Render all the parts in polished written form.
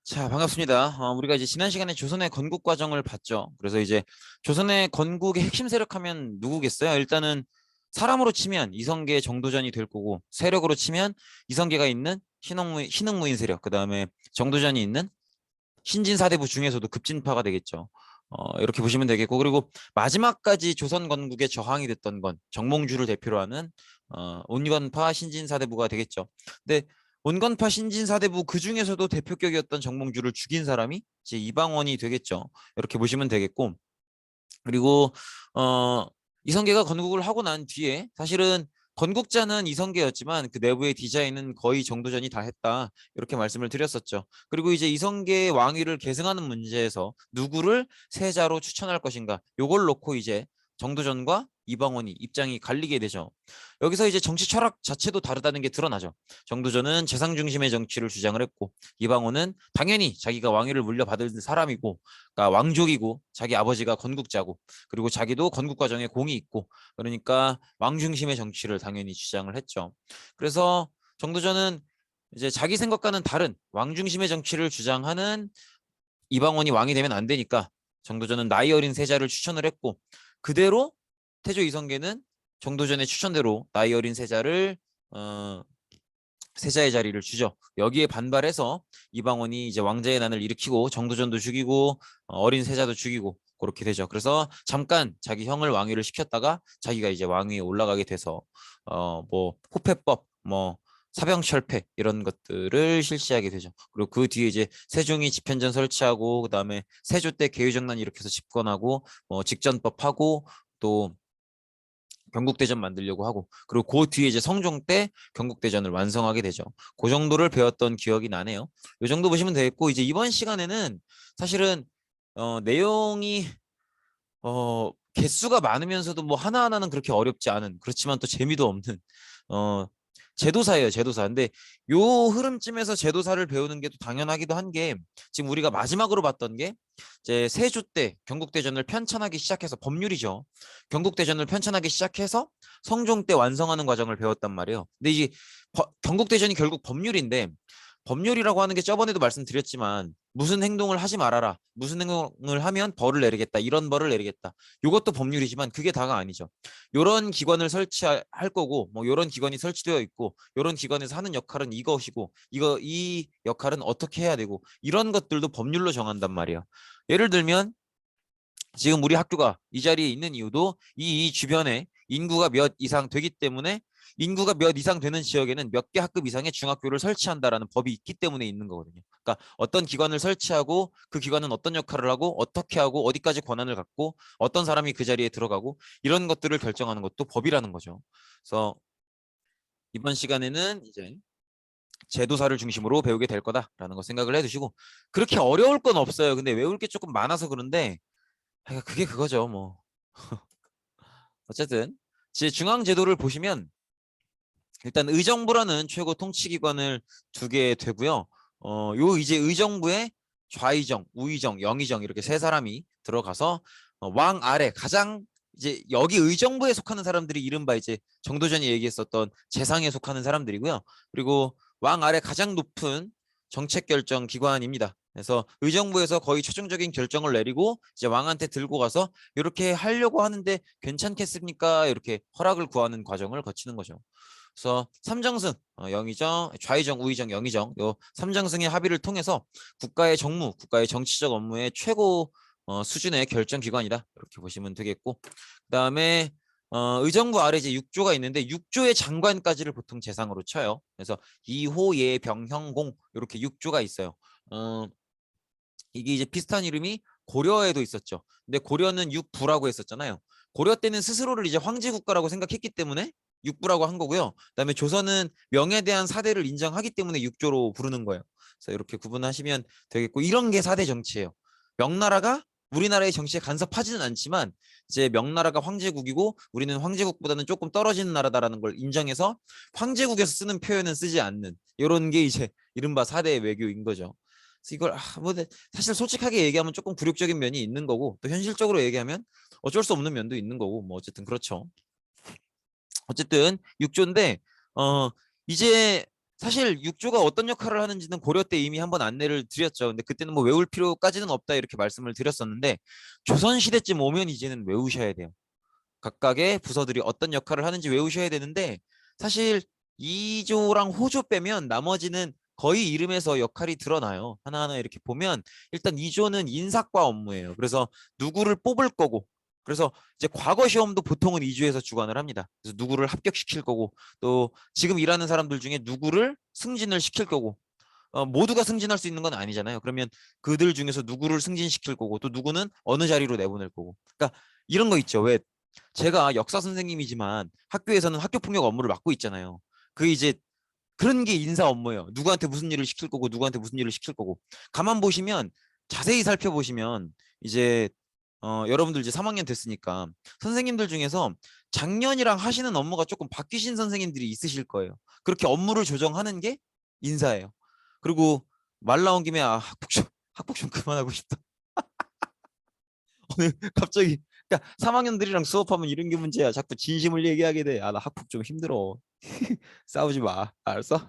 자, 반갑습니다. 우리가 이제 지난 시간에 조선의 건국 과정을 봤죠. 그래서 이제 조선의 건국의 핵심 세력 하면 누구겠어요? 일단은 사람으로 치면 이성계 정도전이 될 거고, 세력으로 치면 이성계가 있는 신흥무인 세력, 그 다음에 정도전이 있는 신진사대부 중에서도 급진파가 되겠죠. 이렇게 보시면 되겠고, 그리고 마지막까지 조선 건국에 저항이 됐던 건 정몽주를 대표로 하는 온건파 신진사대부가 되겠죠. 근데 온건파 신진사대부 그 중에서도 대표격이었던 정몽주를 죽인 사람이 이제 이방원이 되겠죠. 이렇게 보시면 되겠고, 그리고 어, 이성계가 건국을 하고 난 뒤에 사실은 건국자는 이성계였지만 그 내부의 디자인은 거의 정도전이 다 했다. 이렇게 말씀을 드렸었죠. 그리고 이제 이성계의 왕위를 계승하는 문제에서 누구를 세자로 추천할 것인가. 요걸 놓고 이제 정도전과 이방원이 입장이 갈리게 되죠. 여기서 이제 정치 철학 자체도 다르다는 게 드러나죠. 정도전은 재상 중심의 정치를 주장을 했고, 이방원은 당연히 자기가 왕위를 물려받은 사람이고, 그러니까 왕족이고, 자기 아버지가 건국자고, 그리고 자기도 건국 과정에 공이 있고, 그러니까 왕 중심의 정치를 당연히 주장을 했죠. 그래서 정도전은 이제 자기 생각과는 다른 왕 중심의 정치를 주장하는 이방원이 왕이 되면 안 되니까 정도전은 나이 어린 세자를 추천을 했고, 그대로 태조 이성계는 정도전의 추천대로 나이 어린 세자를 세자의 자리를 주죠. 여기에 반발해서 이방원이 이제 왕자의 난을 일으키고 정도전도 죽이고 어린 세자도 죽이고 그렇게 되죠. 그래서 잠깐 자기 형을 왕위를 시켰다가 자기가 이제 왕위에 올라가게 돼서 뭐 호패법, 뭐 사병철폐 이런 것들을 실시하게 되죠. 그리고 그 뒤에 이제 세종이 집현전 설치하고 그다음에 세조 때 개유정난 일으켜서 집권하고 직전법하고 또 경국대전 만들려고 하고, 그리고 그 뒤에 이제 성종 때 경국대전을 완성하게 되죠. 그 정도를 배웠던 기억이 나네요. 이 정도 보시면 되겠고, 이제 이번 시간에는 사실은 내용이 개수가 많으면서도 뭐 하나하나는 그렇게 어렵지 않은, 그렇지만 또 재미도 없는 어 제도사예요, 제도사. 근데 요 흐름쯤에서 제도사를 배우는 게 또 당연하기도 한 게, 지금 우리가 마지막으로 봤던 게 이제 세조 때 경국대전을 편찬하기 시작해서, 법률이죠. 경국대전을 편찬하기 시작해서 성종 때 완성하는 과정을 배웠단 말이에요. 근데 이제 경국대전이 결국 법률인데, 법률이라고 하는 게 저번에도 말씀드렸지만 무슨 행동을 하지 말아라, 무슨 행동을 하면 벌을 내리겠다, 이런 벌을 내리겠다, 이것도 법률이지만 그게 다가 아니죠. 이런 기관을 설치할 거고, 뭐 이런 기관이 설치되어 있고, 이런 기관에서 하는 역할은 이것이고, 이 역할은 어떻게 해야 되고, 이런 것들도 법률로 정한단 말이에요. 예를 들면 지금 우리 학교가 이 자리에 있는 이유도 이 주변에 인구가 몇 이상 되기 때문에, 인구가 몇 이상 되는 지역에는 몇 개 학급 이상의 중학교를 설치한다라는 법이 있기 때문에 있는 거거든요. 그러니까 어떤 기관을 설치하고 그 기관은 어떤 역할을 하고 어떻게 하고 어디까지 권한을 갖고 어떤 사람이 그 자리에 들어가고, 이런 것들을 결정하는 것도 법이라는 거죠. 그래서 이번 시간에는 이제 제도사를 중심으로 배우게 될 거다라는 거 생각을 해두시고, 그렇게 어려울 건 없어요. 근데 외울 게 조금 많아서 그런데, 그게 그거죠 뭐. 어쨌든 제 중앙제도를 보시면 일단 의정부라는 최고 통치기관을 두게 되고요. 요 이제 의정부에 좌의정, 우의정, 영의정 이렇게 세 사람이 들어가서 왕 아래 가장, 이제 여기 의정부에 속하는 사람들이 이른바 이제 정도전이 얘기했었던 재상에 속하는 사람들이고요. 그리고 왕 아래 가장 높은 정책 결정 기관입니다. 그래서 의정부에서 거의 최종적인 결정을 내리고 이제 왕한테 들고 가서 이렇게 하려고 하는데 괜찮겠습니까? 이렇게 허락을 구하는 과정을 거치는 거죠. 그래서 삼정승, 영의정, 좌의정, 우의정, 영의정, 요 삼정승의 합의를 통해서 국가의 정무, 국가의 정치적 업무의 최고 수준의 결정 기관이다, 이렇게 보시면 되겠고, 그다음에 의정부 아래 이제 6조가 있는데 6조의 장관까지를 보통 재상으로 쳐요. 그래서 이호, 예, 병, 형, 공 이렇게 6조가 있어요. 이게 이제 비슷한 이름이 고려에도 있었죠. 근데 고려는 육부라고 했었잖아요. 고려 때는 스스로를 이제 황제 국가라고 생각했기 때문에 육부라고 한 거고요. 그다음에 조선은 명에 대한 사대를 인정하기 때문에 육조로 부르는 거예요. 그래서 이렇게 구분하시면 되겠고, 이런 게 사대 정치예요. 명나라가 우리나라의 정치에 간섭하지는 않지만 이제 명나라가 황제국이고 우리는 황제국보다는 조금 떨어지는 나라다라는 걸 인정해서 황제국에서 쓰는 표현은 쓰지 않는, 이런 게 이제 이른바 사대 외교인 거죠. 그래서 이걸 뭐 사실 솔직하게 얘기하면 조금 굴욕적인 면이 있는 거고, 또 현실적으로 얘기하면 어쩔 수 없는 면도 있는 거고, 뭐 어쨌든 그렇죠. 어쨌든 6조인데 이제 사실 육조가 어떤 역할을 하는지는 고려 때 이미 한번 안내를 드렸죠. 근데 그때는 뭐 외울 필요까지는 없다 이렇게 말씀을 드렸었는데 조선 시대쯤 오면 이제는 외우셔야 돼요. 각각의 부서들이 어떤 역할을 하는지 외우셔야 되는데 사실 이조랑 호조 빼면 나머지는 거의 이름에서 역할이 드러나요. 하나하나 이렇게 보면 일단 이조는 인사과 업무예요. 그래서 누구를 뽑을 거고 그래서 이제 과거 시험도 보통은 이조에서 주관을 합니다. 그래서 누구를 합격시킬 거고 또 지금 일하는 사람들 중에 누구를 승진을 시킬 거고 모두가 승진할 수 있는 건 아니잖아요. 그러면 그들 중에서 누구를 승진시킬 거고 또 누구는 어느 자리로 내보낼 거고. 그러니까 이런 거 있죠. 왜 제가 역사 선생님이지만 학교에서는 학교 폭력 업무를 맡고 있잖아요. 그 이제 그런 게 인사 업무예요. 누구한테 무슨 일을 시킬 거고 누구한테 무슨 일을 시킬 거고. 가만 보시면 자세히 살펴보시면 이제 여러분들 이제 3학년 됐으니까 선생님들 중에서 작년이랑 하시는 업무가 조금 바뀌신 선생님들이 있으실 거예요. 그렇게 업무를 조정하는 게 인사예요. 그리고 말 나온 김에 학폭 좀 그만하고 싶다. 오늘 갑자기 그러니까 3학년들이랑 수업하면 이런 게 문제야. 자꾸 진심을 얘기하게 돼. 아, 나 학폭 좀 힘들어. 싸우지 마. 알았어?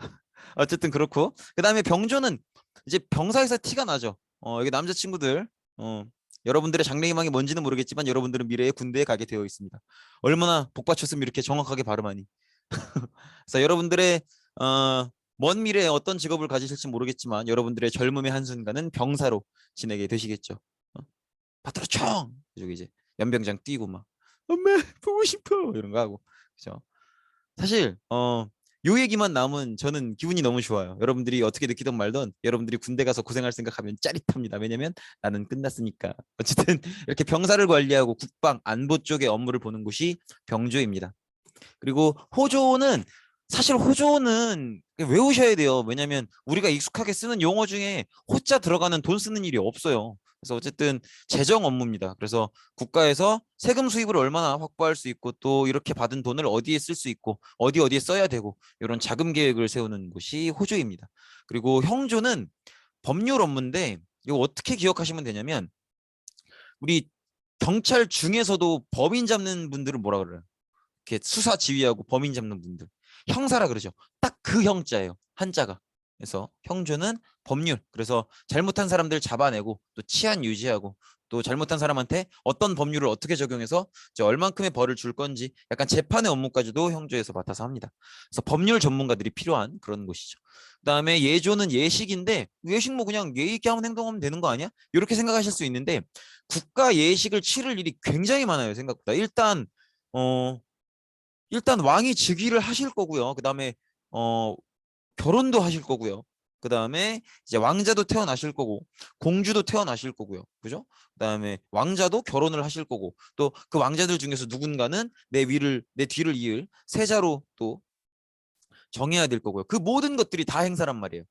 어쨌든 그렇고 그다음에 병조는 이제 병사에서 티가 나죠. 이게 남자친구들 여러분들의 장래희망이 뭔지는 모르겠지만 여러분들은 미래에 군대에 가게 되어 있습니다. 얼마나 복받쳤으면 이렇게 정확하게 발음하니. 그래서 여러분들의 먼 미래에 어떤 직업을 가지실지 모르겠지만 여러분들의 젊음의 한순간은 병사로 지내게 되시겠죠. 바트로총 그리고 이제 연병장 뛰고 막 엄마 보고 싶어 이런 거 하고 그죠. 사실 요 얘기만 나오면 저는 기분이 너무 좋아요. 여러분들이 어떻게 느끼든 말든 여러분들이 군대 가서 고생할 생각하면 짜릿합니다. 왜냐면 나는 끝났으니까. 어쨌든 이렇게 병사를 관리하고 국방 안보 쪽의 업무를 보는 곳이 병조입니다. 그리고 호조는 사실 호조는 외우셔야 돼요. 왜냐면 우리가 익숙하게 쓰는 용어 중에 호자 들어가는 돈 쓰는 일이 없어요. 그래서 어쨌든 재정 업무입니다. 그래서 국가에서 세금 수입을 얼마나 확보할 수 있고 또 이렇게 받은 돈을 어디에 쓸 수 있고 어디에 써야 되고 이런 자금 계획을 세우는 곳이 호조입니다. 그리고 형조는 법률 업무인데 이거 어떻게 기억하시면 되냐면 우리 경찰 중에서도 법인 잡는 분들은 뭐라 그래요? 이렇게 수사 지휘하고 범인 잡는 분들 형사라 그러죠. 딱 그 형자예요. 한자가. 그래서 형조는 법률. 그래서 잘못한 사람들 잡아내고 또 치안 유지하고 또 잘못한 사람한테 어떤 법률을 어떻게 적용해서 이제 얼만큼의 벌을 줄 건지 약간 재판의 업무까지도 형조에서 맡아서 합니다. 그래서 법률 전문가들이 필요한 그런 곳이죠. 그다음에 예조는 예식인데 예식 뭐 그냥 예의 있게 하면 행동하면 되는 거 아니야? 이렇게 생각하실 수 있는데 국가 예식을 치를 일이 굉장히 많아요. 생각보다. 일단 왕이 즉위를 하실 거고요. 그다음에 어 결혼도 하실 거고요. 그다음에 이제 왕자도 태어나실 거고 공주도 태어나실 거고요. 그죠? 그다음에 왕자도 결혼을 하실 거고 또 그 왕자들 중에서 누군가는 내 뒤를 이을 세자로 또 정해야 될 거고요. 그 모든 것들이 다 행사란 말이에요.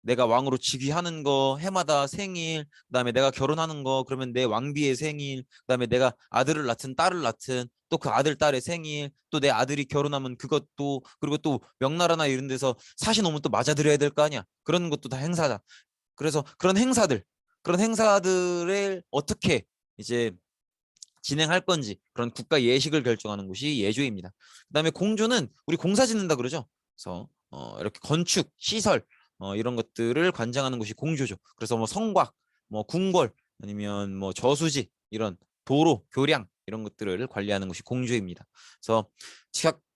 내가 왕으로 즉위하는 거, 해마다 생일, 그다음에 내가 결혼하는 거, 그러면 내 왕비의 생일, 그다음에 내가 아들을 낳든 딸을 낳든 또 그 아들 딸의 생일, 또 내 아들이 결혼하면 그것도 그리고 또 명나라나 이런 데서 사신 오면 또 맞아드려야 될 거 아니야. 그런 것도 다 행사다. 그래서 그런 행사들을 어떻게 이제 진행할 건지 그런 국가 예식을 결정하는 곳이 예조입니다. 그다음에 공조는 우리 공사 짓는다 그러죠. 그래서 이렇게 건축, 시설 이런 것들을 관장하는 곳이 공조죠. 그래서 뭐 성곽, 뭐 궁궐 아니면 뭐 저수지 이런 도로, 교량 이런 것들을 관리하는 곳이 공조입니다. 그래서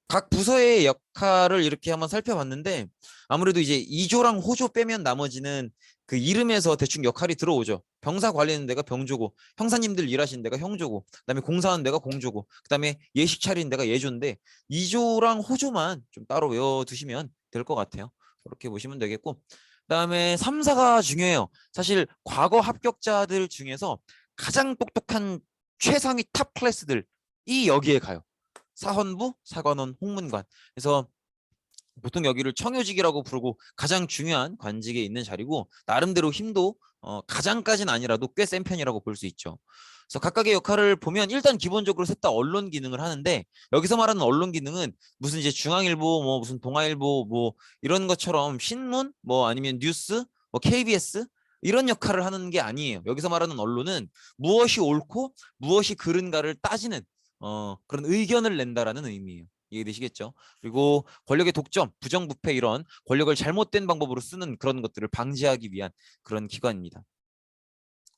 각 부서의 역할을 이렇게 한번 살펴봤는데 아무래도 이제 이조랑 호조 빼면 나머지는 그 이름에서 대충 역할이 들어오죠. 병사 관리하는 데가 병조고 형사님들 일하시는 데가 형조고 그다음에 공사하는 데가 공조고 그다음에 예식 차리는 데가 예조인데 이조랑 호조만 좀 따로 외워두시면 될 것 같아요. 그렇게 보시면 되겠고 그다음에 3사가 중요해요. 사실 과거 합격자들 중에서 가장 똑똑한 최상위 탑 클래스들이 여기에 가요. 사헌부, 사관원, 홍문관. 그래서 보통 여기를 청요직이라고 부르고 가장 중요한 관직에 있는 자리고 나름대로 힘도 가장까지는 아니라도 꽤 센 편이라고 볼 수 있죠. 그래서 각각의 역할을 보면 일단 기본적으로 셋 다 언론 기능을 하는데 여기서 말하는 언론 기능은 무슨 이제 중앙일보 뭐 무슨 동아일보 뭐 이런 것처럼 신문 뭐 아니면 뉴스 뭐 KBS 이런 역할을 하는 게 아니에요. 여기서 말하는 언론은 무엇이 옳고 무엇이 그른가를 따지는 그런 의견을 낸다라는 의미예요. 이해되시겠죠? 그리고 권력의 독점, 부정부패 이런 권력을 잘못된 방법으로 쓰는 그런 것들을 방지하기 위한 그런 기관입니다.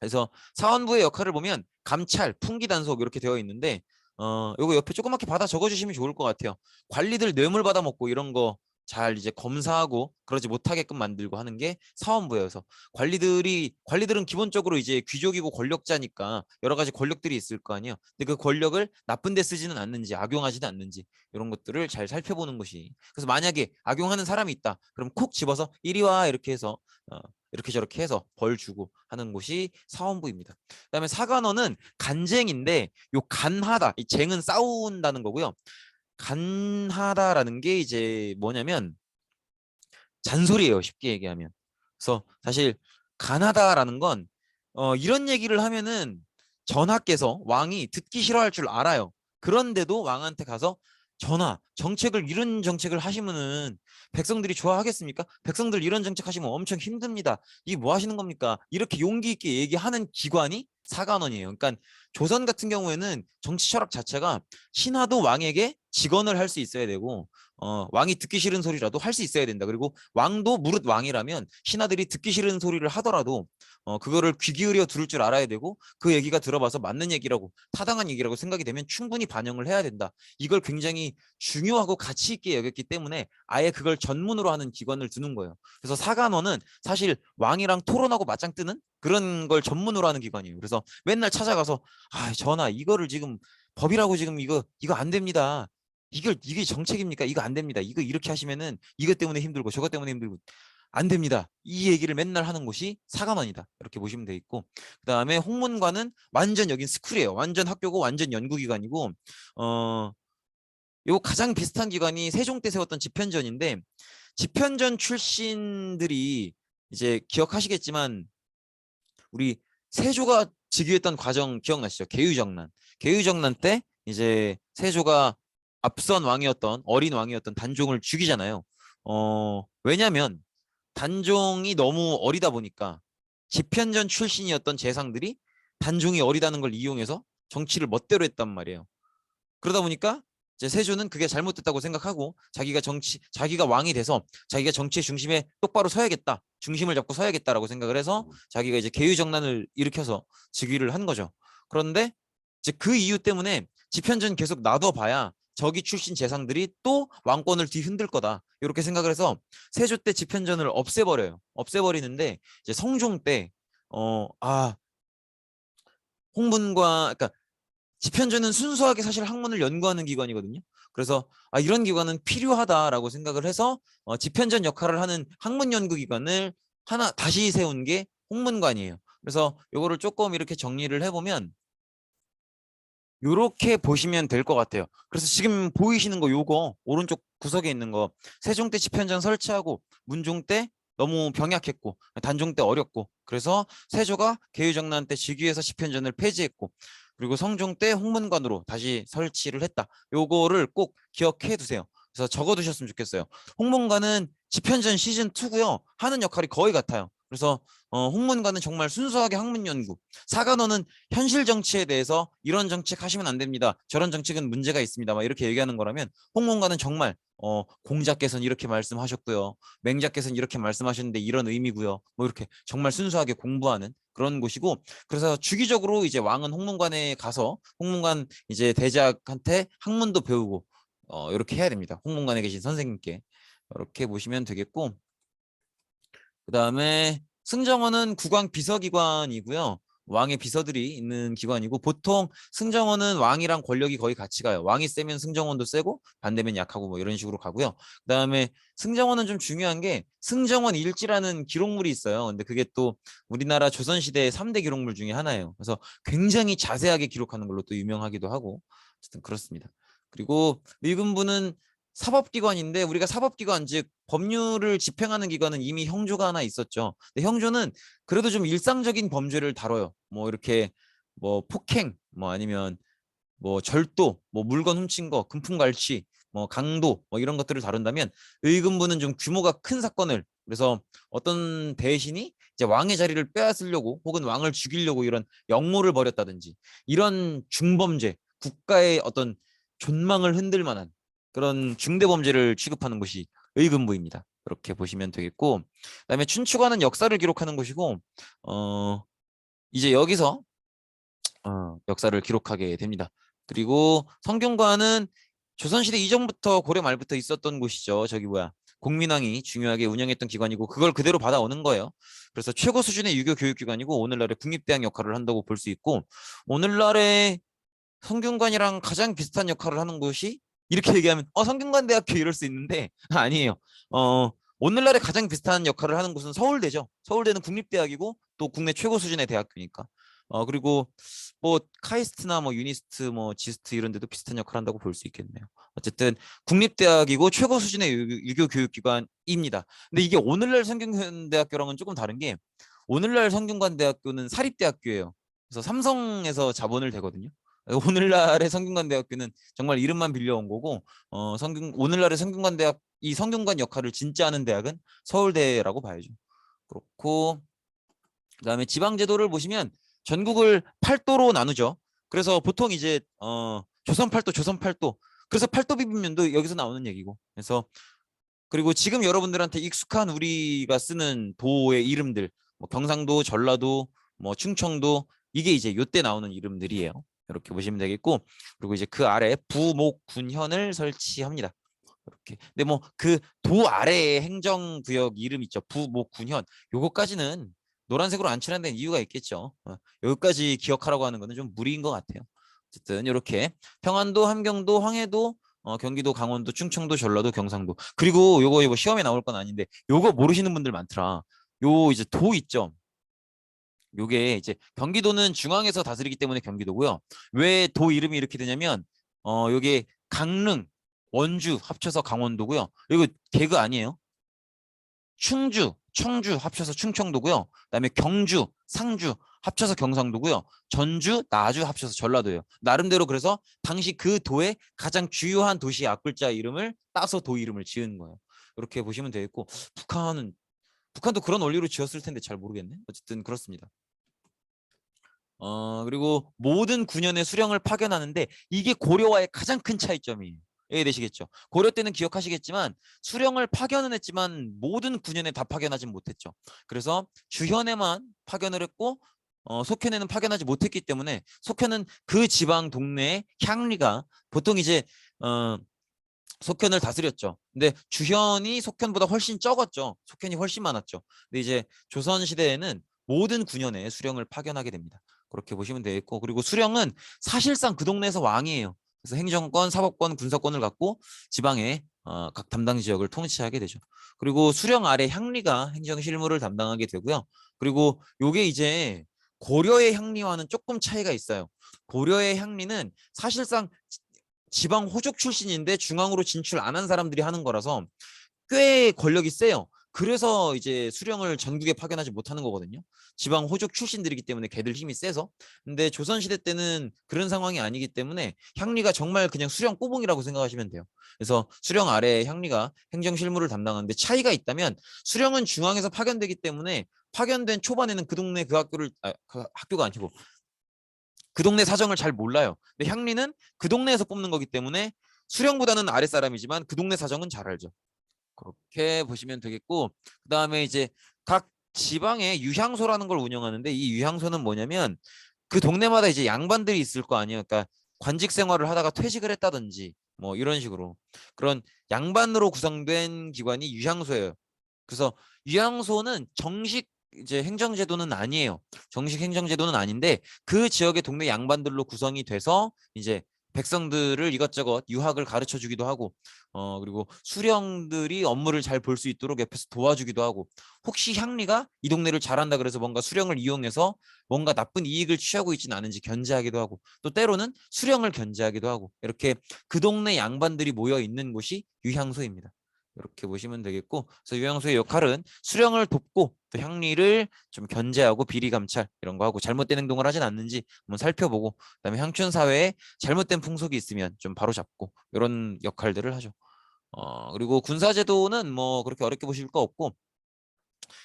그래서 사원부의 역할을 보면 감찰, 풍기 단속 이렇게 되어 있는데 요거 옆에 조그맣게 받아 적어주시면 좋을 것 같아요. 관리들 뇌물 받아먹고 이런 거 잘 이제 검사하고 그러지 못하게끔 만들고 하는 게 사원부여서 관리들은 기본적으로 이제 귀족이고 권력자니까 여러 가지 권력들이 있을 거 아니에요. 근데 그 권력을 나쁜 데 쓰지는 않는지 악용하지는 않는지 이런 것들을 잘 살펴보는 것이. 그래서 만약에 악용하는 사람이 있다. 그럼 콕 집어서 이리 와 이렇게 해서 이렇게 저렇게 해서 벌 주고 하는 곳이 사원부입니다. 그다음에 사관원은 간쟁인데 요 간하다, 이 쟁은 싸운다는 거고요. 간하다라는 게 이제 뭐냐면 잔소리예요. 쉽게 얘기하면. 그래서 사실 간하다라는 건 이런 얘기를 하면은 전하께서 왕이 듣기 싫어할 줄 알아요. 그런데도 왕한테 가서 전하, 정책을 이런 정책을 하시면은 백성들이 좋아하겠습니까? 백성들 이런 정책 하시면 엄청 힘듭니다. 이게 뭐 하시는 겁니까? 이렇게 용기 있게 얘기하는 기관이 사관원이에요. 그러니까 조선 같은 경우에는 정치 철학 자체가 신하도 왕에게 직언을 할 수 있어야 되고 왕이 듣기 싫은 소리라도 할 수 있어야 된다. 그리고 왕도 무릇 왕이라면 신하들이 듣기 싫은 소리를 하더라도 그거를 귀 기울여 들을 줄 알아야 되고 그 얘기가 들어봐서 맞는 얘기라고 타당한 얘기라고 생각이 되면 충분히 반영을 해야 된다. 이걸 굉장히 중요하고 가치 있게 여겼기 때문에 아예 그걸 전문으로 하는 기관을 두는 거예요. 그래서 사관원은 사실 왕이랑 토론하고 맞짱 뜨는 그런 걸 전문으로 하는 기관이에요. 그래서 맨날 찾아가서 전하 이거를 지금 법이라고 지금 이거 안 됩니다. 이게 정책입니까? 이거 안 됩니다. 이거 이렇게 하시면은 이것 때문에 힘들고 저것 때문에 힘들고 안 됩니다. 이 얘기를 맨날 하는 곳이 사관원이다. 이렇게 보시면 돼 있고 그다음에 홍문관은 완전 여긴 스쿨이에요. 완전 학교고 완전 연구기관이고 요 가장 비슷한 기관이 세종 때 세웠던 집현전인데 집현전 출신들이 이제 기억하시겠지만 우리 세조가 즉위했던 과정 기억나시죠? 개유정난. 개유정난 때 이제 세조가 앞선 왕이었던 어린 왕이었던 단종을 죽이잖아요. 왜냐면 단종이 너무 어리다 보니까 집현전 출신이었던 재상들이 단종이 어리다는 걸 이용해서 정치를 멋대로 했단 말이에요. 그러다 보니까 이제 세조는 그게 잘못됐다고 생각하고 자기가 왕이 돼서 자기가 정치의 중심에 똑바로 서야겠다. 중심을 잡고 서야겠다라고 생각을 해서 자기가 이제 개유정난을 일으켜서 즉위를 한 거죠. 그런데 이제 그 이유 때문에 집현전 계속 놔둬봐야 저기 출신 재상들이 또 왕권을 뒤흔들 거다. 이렇게 생각을 해서 세조 때 집현전을 없애버려요. 없애버리는데 이제 성종 때 홍문과 그러니까 집현전은 순수하게 사실 학문을 연구하는 기관이거든요. 그래서 이런 기관은 필요하다라고 생각을 해서 집현전 역할을 하는 학문 연구 기관을 하나 다시 세운 게 홍문관이에요. 그래서 요거를 조금 이렇게 정리를 해보면 요렇게 보시면 될 것 같아요. 그래서 지금 보이시는 거 요거 오른쪽 구석에 있는 거 세종 때 집현전 설치하고 문종 때 너무 병약했고 단종 때 어렵고 그래서 세조가 개유정난 때 즉위해서 집현전을 폐지했고 그리고 성종 때 홍문관으로 다시 설치를 했다. 요거를 꼭 기억해 두세요. 그래서 적어 두셨으면 좋겠어요. 홍문관은 집현전 시즌 2고요. 하는 역할이 거의 같아요. 그래서 홍문관은 정말 순수하게 학문 연구, 사관원은 현실 정치에 대해서 이런 정책 하시면 안 됩니다. 저런 정책은 문제가 있습니다. 막 이렇게 얘기하는 거라면 홍문관은 정말 공자께서는 이렇게 말씀하셨고요. 맹자께서는 이렇게 말씀하셨는데 이런 의미고요. 뭐 이렇게 정말 순수하게 공부하는 그런 곳이고 그래서 주기적으로 이제 왕은 홍문관에 가서 홍문관 이제 대작한테 학문도 배우고 이렇게 해야 됩니다. 홍문관에 계신 선생님께 이렇게 보시면 되겠고 그다음에 승정원은 국왕 비서기관이고요. 왕의 비서들이 있는 기관이고 보통 승정원은 왕이랑 권력이 거의 같이 가요. 왕이 세면 승정원도 세고 반대면 약하고 뭐 이런 식으로 가고요. 그다음에 승정원은 좀 중요한 게 승정원 일지라는 기록물이 있어요. 근데 그게 또 우리나라 조선시대의 3대 기록물 중에 하나예요. 그래서 굉장히 자세하게 기록하는 걸로 또 유명하기도 하고 어쨌든 그렇습니다. 그리고 의금부는 사법기관인데 우리가 사법기관 즉 법률을 집행하는 기관은 이미 형조가 하나 있었죠. 근데 형조는 그래도 좀 일상적인 범죄를 다뤄요. 뭐 이렇게 뭐 폭행 뭐 아니면 뭐 절도 뭐 물건 훔친 거 금품갈취 뭐 강도 뭐 이런 것들을 다룬다면 의금부는 좀 규모가 큰 사건을 그래서 어떤 대신이 이제 왕의 자리를 빼앗으려고 혹은 왕을 죽이려고 이런 역모를 벌였다든지 이런 중범죄 국가의 어떤 존망을 흔들 만한 그런 중대 범죄를 취급하는 곳이 의금부입니다. 이렇게 보시면 되겠고, 그다음에 춘추관은 역사를 기록하는 곳이고, 이제 여기서 역사를 기록하게 됩니다. 그리고 성균관은 조선시대 이전부터 고려 말부터 있었던 곳이죠. 저기 뭐야, 공민왕이 중요하게 운영했던 기관이고 그걸 그대로 받아오는 거예요. 그래서 최고 수준의 유교 교육기관이고 오늘날의 국립대학 역할을 한다고 볼 수 있고, 오늘날의 성균관이랑 가장 비슷한 역할을 하는 곳이, 이렇게 얘기하면 성균관대학교 이럴 수 있는데 아니에요. 어, 오늘날에 가장 비슷한 역할을 하는 곳은 서울대죠. 서울대는 국립대학이고 또 국내 최고 수준의 대학교니까. 그리고 뭐 카이스트나 뭐 유니스트 뭐 지스트 이런 데도 비슷한 역할을 한다고 볼 수 있겠네요. 어쨌든 국립대학이고 최고 수준의 유교 교육기관입니다. 근데 이게 오늘날 성균관대학교랑은 조금 다른 게, 오늘날 성균관대학교는 사립대학교예요. 그래서 삼성에서 자본을 대거든요. 오늘날의 성균관대학교는 정말 이름만 빌려온 거고, 오늘날의 성균관대학, 이 성균관 역할을 진짜 하는 대학은 서울대라고 봐야죠. 그렇고, 그다음에 지방제도를 보시면 전국을 8도로 나누죠. 그래서 보통 이제 조선 8도, 조선 8도. 그래서 8도 비빔면도 여기서 나오는 얘기고. 그래서 그리고 지금 여러분들한테 익숙한 우리가 쓰는 도의 이름들, 뭐 경상도, 전라도, 뭐 충청도, 이게 이제 요때 나오는 이름들이에요. 이렇게 보시면 되겠고, 그리고 이제 그 아래 부목군현을 설치합니다. 이렇게. 근데 뭐 그 도 아래에 행정구역 이름 있죠. 부목군현. 요거까지는 노란색으로 안 칠한 데는 이유가 있겠죠. 여기까지 기억하라고 하는 거는 좀 무리인 것 같아요. 어쨌든 이렇게 평안도, 함경도, 황해도, 경기도, 강원도, 충청도, 전라도, 경상도. 그리고 요거 이거 시험에 나올 건 아닌데 요거 모르시는 분들 많더라. 요 이제 도 있죠. 요게 이제 경기도는 중앙에서 다스리기 때문에 경기도고요. 왜 도 이름이 이렇게 되냐면 요게 강릉, 원주 합쳐서 강원도고요. 이거 개그 아니에요. 충주, 청주 합쳐서 충청도고요. 그다음에 경주, 상주 합쳐서 경상도고요. 전주, 나주 합쳐서 전라도예요. 나름대로 그래서 당시 그 도의 가장 주요한 도시 앞글자 이름을 따서 도 이름을 지은 거예요. 이렇게 보시면 되겠고, 북한도 그런 원리로 지었을 텐데 잘 모르겠네. 어쨌든 그렇습니다. 그리고 모든 군현의 수령을 파견하는데 이게 고려와의 가장 큰 차이점이에요. 이해되시겠죠? 고려 때는 기억하시겠지만 수령을 파견은 했지만 모든 군현에 다 파견하진 못했죠. 그래서 주현에만 파견을 했고 속현에는 파견하지 못했기 때문에 속현은 그 지방 동네의 향리가 보통 이제 어, 속현을 다스렸죠. 근데 주현이 속현보다 훨씬 적었죠. 속현이 훨씬 많았죠. 근데 이제 조선 시대에는 모든 군현에 수령을 파견하게 됩니다. 그렇게 보시면 되겠고, 그리고 수령은 사실상 그 동네에서 왕이에요. 그래서 행정권, 사법권, 군사권을 갖고 지방의 각 담당 지역을 통치하게 되죠. 그리고 수령 아래 향리가 행정 실무를 담당하게 되고요. 그리고 요게 이제 고려의 향리와는 조금 차이가 있어요. 고려의 향리는 사실상 지방 호족 출신인데 중앙으로 진출 안 한 사람들이 하는 거라서 꽤 권력이 세요. 그래서 이제 수령을 전국에 파견하지 못하는 거거든요. 지방 호족 출신들이기 때문에 걔들 힘이 세서. 근데 조선시대 때는 그런 상황이 아니기 때문에 향리가 정말 그냥 수령 꼬봉이라고 생각하시면 돼요. 그래서 수령 아래에 향리가 행정 실무를 담당하는데 차이가 있다면, 수령은 중앙에서 파견되기 때문에 파견된 초반에는 그 동네 그 학교가 아니고 그 동네 사정을 잘 몰라요. 근데 향리는 그 동네에서 뽑는 거기 때문에 수령보다는 아랫사람이지만 그 동네 사정은 잘 알죠. 그렇게 보시면 되겠고, 그다음에 이제 각 지방에 유향소라는 걸 운영하는데, 이 유향소는 뭐냐면 그 동네마다 이제 양반들이 있을 거 아니에요. 그러니까 관직 생활을 하다가 퇴직을 했다든지 뭐 이런 식으로 그런 양반으로 구성된 기관이 유향소예요. 그래서 유향소는 정식 이제 행정제도는 아니에요. 정식 행정제도는 아닌데 그 지역의 동네 양반들로 구성이 돼서 이제 백성들을 이것저것 유학을 가르쳐 주기도 하고, 그리고 수령들이 업무를 잘 볼 수 있도록 옆에서 도와주기도 하고, 혹시 향리가 이 동네를 잘한다 그래서 뭔가 수령을 이용해서 뭔가 나쁜 이익을 취하고 있지는 않은지 견제하기도 하고, 또 때로는 수령을 견제하기도 하고, 이렇게 그 동네 양반들이 모여 있는 곳이 유향소입니다. 이렇게 보시면 되겠고, 그래서 유향소의 역할은 수령을 돕고 또 향리를 좀 견제하고 비리 감찰 이런 거 하고, 잘못된 행동을 하진 않는지 한번 살펴보고, 그다음에 향촌 사회에 잘못된 풍속이 있으면 좀 바로잡고 이런 역할들을 하죠. 그리고 군사제도는 뭐 그렇게 어렵게 보실 거 없고,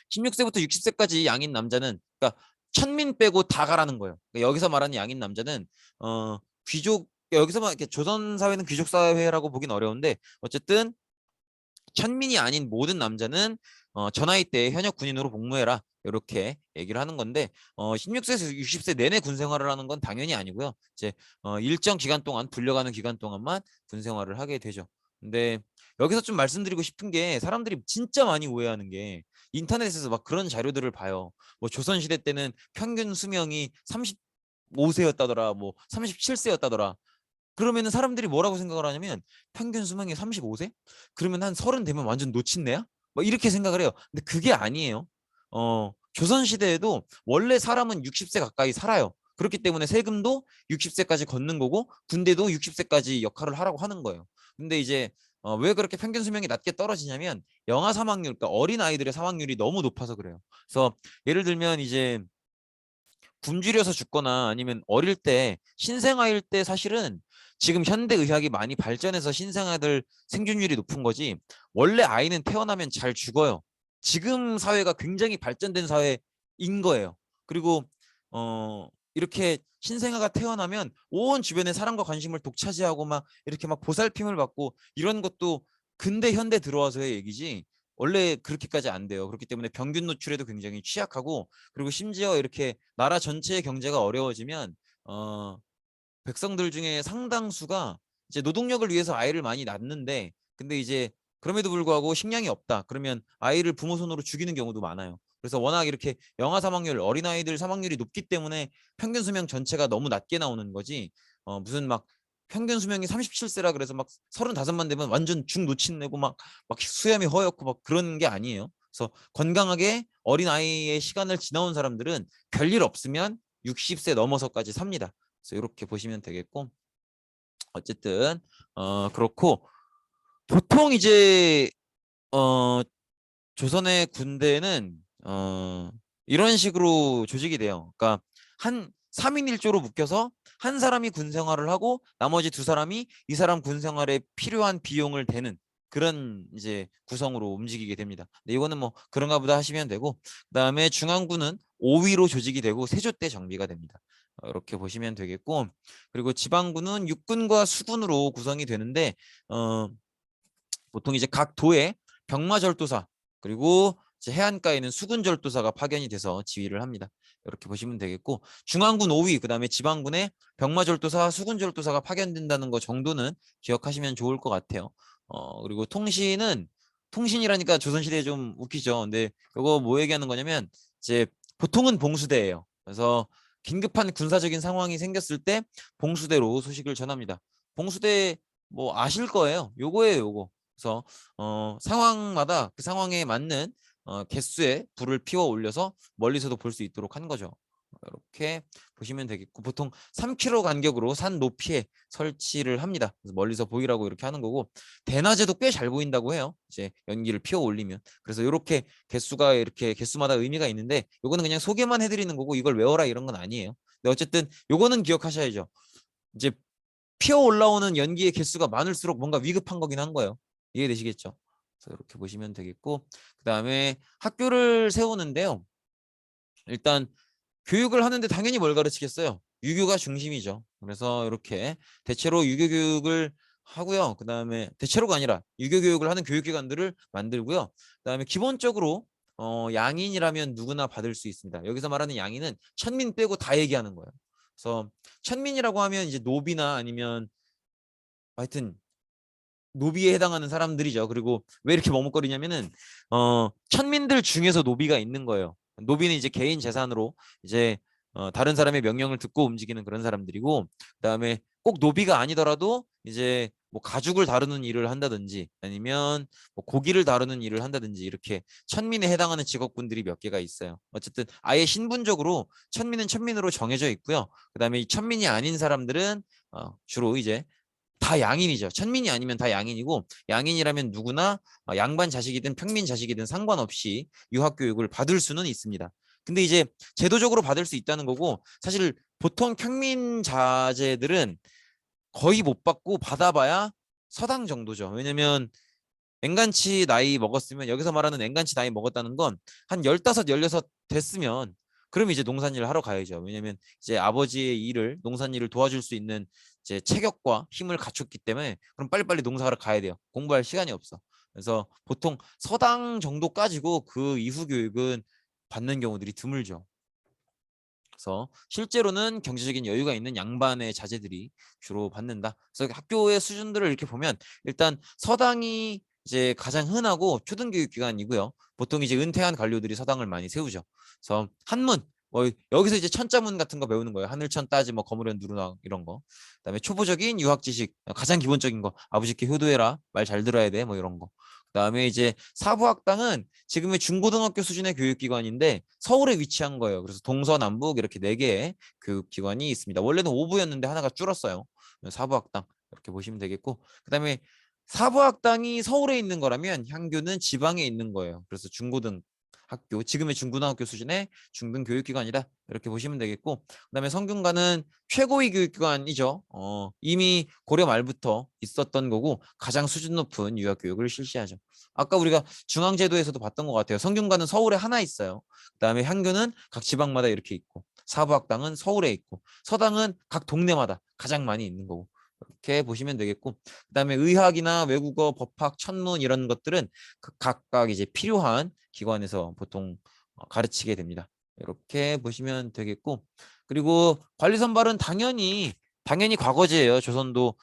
16세부터 60세까지 양인 남자는, 그러니까 천민 빼고 다 가라는 거예요. 그러니까 여기서 말하는 양인 남자는 귀족의 여기서만 이렇게 조선 사회는 귀족 사회라고 보긴 어려운데 어쨌든 천민이 아닌 모든 남자는 저 나이 때 현역 군인으로 복무해라. 이렇게 얘기를 하는 건데 16세에서 60세 내내 군 생활을 하는 건 당연히 아니고요. 이제 일정 기간 동안 불려가는 기간 동안만 군 생활을 하게 되죠. 근데 여기서 좀 말씀드리고 싶은 게 사람들이 진짜 많이 오해하는 게 인터넷에서 막 그런 자료들을 봐요. 뭐 조선시대 때는 평균 수명이 35세였다더라, 뭐 37세였다더라. 그러면은 사람들이 뭐라고 생각을 하냐면 평균 수명이 35세? 그러면 한 30 되면 완전 놓친네야? 뭐 이렇게 생각을 해요. 근데 그게 아니에요. 조선 시대에도 원래 사람은 60세 가까이 살아요. 그렇기 때문에 세금도 60세까지 걷는 거고 군대도 60세까지 역할을 하라고 하는 거예요. 근데 이제 왜 그렇게 평균 수명이 낮게 떨어지냐면 영아 사망률, 그러니까 어린 아이들의 사망률이 너무 높아서 그래요. 그래서 예를 들면 이제 굶주려서 죽거나 아니면 어릴 때 신생아일 때 사실은 지금 현대 의학이 많이 발전해서 신생아들 생존율이 높은 거지 원래 아이는 태어나면 잘 죽어요. 지금 사회가 굉장히 발전된 사회인 거예요. 그리고 이렇게 신생아가 태어나면 온 주변의 사람과 관심을 독차지하고 막 이렇게 막 보살핌을 받고 이런 것도 근대 현대 들어와서의 얘기지 원래 그렇게까지 안 돼요. 그렇기 때문에 평균 노출에도 굉장히 취약하고 그리고 심지어 이렇게 나라 전체의 경제가 어려워지면 백성들 중에 상당수가 이제 노동력을 위해서 아이를 많이 낳는데 근데 이제 그럼에도 불구하고 식량이 없다. 그러면 아이를 부모 손으로 죽이는 경우도 많아요. 그래서 워낙 이렇게 영아 사망률, 어린아이들 사망률이 높기 때문에 평균 수명 전체가 너무 낮게 나오는 거지. 무슨 막 평균 수명이 37세라 그래서 막 35만 되면 완전 중노친 내고 막 수염이 허옇고 막 그런 게 아니에요. 그래서 건강하게 어린아이의 시간을 지나온 사람들은 별일 없으면 60세 넘어서까지 삽니다. 그래서 이렇게 보시면 되겠고 어쨌든 그렇고 보통 이제 어 조선의 군대는 이런 식으로 조직이 돼요. 그러니까 한 3인 1조로 묶여서 한 사람이 군 생활을 하고 나머지 두 사람이 이 사람 군 생활에 필요한 비용을 대는 그런 이제 구성으로 움직이게 됩니다. 근데 이거는 뭐 그런가 보다 하시면 되고 그다음에 중앙군은 5위로 조직이 되고 세조 때 정비가 됩니다. 이렇게 보시면 되겠고 그리고 지방군은 육군과 수군으로 구성이 되는데 보통 이제 각 도에 병마절도사 그리고 이제 해안가에는 수군절도사가 파견이 돼서 지휘를 합니다. 이렇게 보시면 되겠고 중앙군 5위 그다음에 지방군에 병마절도사, 수군절도사가 파견된다는 거 정도는 기억하시면 좋을 것 같아요. 그리고 통신이라니까 조선시대에 좀 웃기죠. 근데 이거 뭐 얘기하는 거냐면 이제 보통은 봉수대예요. 그래서 긴급한 군사적인 상황이 생겼을 때 봉수대로 소식을 전합니다. 봉수대 뭐 아실 거예요. 요거예요, 요거. 그래서 상황마다 그 상황에 맞는 개수의 불을 피워 올려서 멀리서도 볼 수 있도록 한 거죠. 이렇게 보시면 되겠고 보통 3km 간격으로 산 높이에 설치를 합니다. 그래서 멀리서 보이라고 이렇게 하는 거고 대낮에도 꽤 잘 보인다고 해요. 이제 연기를 피워 올리면 그래서 이렇게 개수가 이렇게 개수마다 의미가 있는데 요거는 그냥 소개만 해드리는 거고 이걸 외워라 이런 건 아니에요. 근데 어쨌든 요거는 기억하셔야죠. 이제 피어 올라오는 연기의 개수가 많을수록 뭔가 위급한 거긴 한 거예요. 이해되시겠죠? 그래서 이렇게 보시면 되겠고 그 다음에 학교를 세우는데요. 일단 교육을 하는데 당연히 뭘 가르치겠어요? 유교가 중심이죠. 그래서 이렇게 대체로 유교 교육을 하고요. 그 다음에 대체로가 아니라 유교 교육을 하는 교육기관들을 만들고요. 그 다음에 기본적으로 양인이라면 누구나 받을 수 있습니다. 여기서 말하는 양인은 천민 빼고 다 얘기하는 거예요. 그래서 천민이라고 하면 이제 노비나 아니면 하여튼 노비에 해당하는 사람들이죠. 그리고 왜 이렇게 머뭇거리냐면은 천민들 중에서 노비가 있는 거예요. 노비는 이제 개인 재산으로 이제 다른 사람의 명령을 듣고 움직이는 그런 사람들이고 그다음에 꼭 노비가 아니더라도 이제 뭐 가죽을 다루는 일을 한다든지 아니면 뭐 고기를 다루는 일을 한다든지 이렇게 천민에 해당하는 직업군들이 몇 개가 있어요. 어쨌든 아예 신분적으로 천민은 천민으로 정해져 있고요. 그다음에 이 천민이 아닌 사람들은 주로 이제 다 양인이죠. 천민이 아니면 다 양인이고 양인이라면 누구나 양반 자식이든 평민 자식이든 상관없이 유학교육을 받을 수는 있습니다. 근데 이제 제도적으로 받을 수 있다는 거고 사실 보통 평민 자제들은 거의 못 받고 받아봐야 서당 정도죠. 왜냐면 앵간치 나이 먹었으면 여기서 말하는 앵간치 나이 먹었다는 건 한 15, 16 됐으면 그럼 이제 농산일을 하러 가야죠. 왜냐면 이제 아버지의 일을 농산일을 도와줄 수 있는 이제 체격과 힘을 갖췄기 때문에 그럼 빨리빨리 농사하러 가야 돼요. 공부할 시간이 없어. 그래서 보통 서당 정도 까지고 그 이후 교육은 받는 경우들이 드물죠. 그래서 실제로는 경제적인 여유가 있는 양반의 자제들이 주로 받는다. 그래서 학교의 수준들을 이렇게 보면 일단 서당이 이제 가장 흔하고 초등교육 기관이고요. 보통 이제 은퇴한 관료들이 서당을 많이 세우죠. 그래서 한문 뭐 여기서 이제 천자문 같은 거 배우는 거예요. 하늘천 따지 뭐 거무련 누르나 이런 거. 그다음에 초보적인 유학 지식 가장 기본적인 거 아버지께 효도해라 말 잘 들어야 돼 뭐 이런 거. 그다음에 이제 사부학당은 지금의 중고등학교 수준의 교육기관인데 서울에 위치한 거예요. 그래서 동서남북 이렇게 4개의 교육기관이 있습니다. 원래는 5부였는데 하나가 줄었어요. 사부학당 이렇게 보시면 되겠고 그다음에 사부학당이 서울에 있는 거라면 향교는 지방에 있는 거예요. 그래서 중고등 학교, 지금의 중고등학교 수준의 중등 교육기관이다. 이렇게 보시면 되겠고 그다음에 성균관은 최고위 교육기관이죠. 이미 고려 말부터 있었던 거고 가장 수준 높은 유아교육을 실시하죠. 아까 우리가 중앙제도에서도 봤던 것 같아요. 성균관은 서울에 하나 있어요. 그다음에 향교는 각 지방마다 이렇게 있고 사부학당은 서울에 있고 서당은 각 동네마다 가장 많이 있는 거고 이렇게 보시면 되겠고 그다음에 의학이나 외국어, 법학, 천문 이런 것들은 각각 이제 필요한 기관에서 보통 가르치게 됩니다. 이렇게 보시면 되겠고 그리고 관리 선발은 당연히 과거제예요. 조선도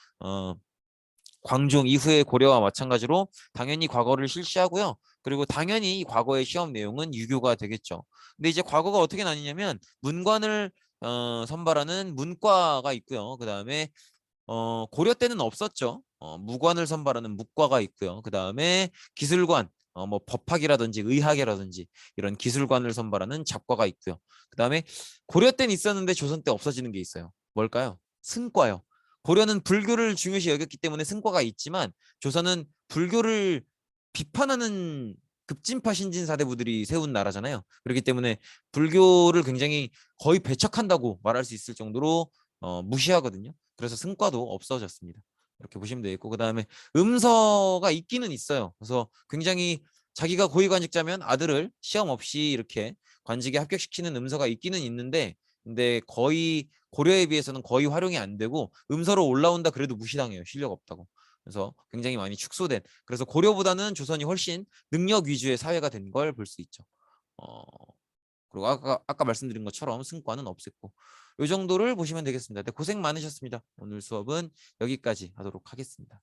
광종 이후의 고려와 마찬가지로 당연히 과거를 실시하고요. 그리고 당연히 이 과거의 시험 내용은 유교가 되겠죠. 근데 이제 과거가 어떻게 나뉘냐면 문관을 선발하는 문과가 있고요. 그다음에 고려 때는 없었죠. 무관을 선발하는 무과가 있고요. 그다음에 기술관 뭐 법학이라든지 의학이라든지 이런 기술관을 선발하는 잡과가 있고요. 그다음에 고려 때는 있었는데 조선 때 없어지는 게 있어요. 뭘까요? 승과요. 고려는 불교를 중요시 여겼기 때문에 승과가 있지만 조선은 불교를 비판하는 급진파 신진사대부들이 세운 나라잖아요. 그렇기 때문에 불교를 굉장히 거의 배척한다고 말할 수 있을 정도로 무시하거든요. 그래서 승과도 없어졌습니다. 이렇게 보시면 되겠고 그다음에 음서가 있기는 있어요. 그래서 굉장히 자기가 고위관직자면 아들을 시험 없이 이렇게 관직에 합격시키는 음서가 있기는 있는데 근데 거의 고려에 비해서는 거의 활용이 안 되고 음서로 올라온다 그래도 무시당해요. 실력 없다고. 그래서 굉장히 많이 축소된 그래서 고려보다는 조선이 훨씬 능력 위주의 사회가 된 걸 볼 수 있죠. 어, 그리고 아까 말씀드린 것처럼 승과는 없앴고 이 정도를 보시면 되겠습니다. 네, 고생 많으셨습니다. 오늘 수업은 여기까지 하도록 하겠습니다.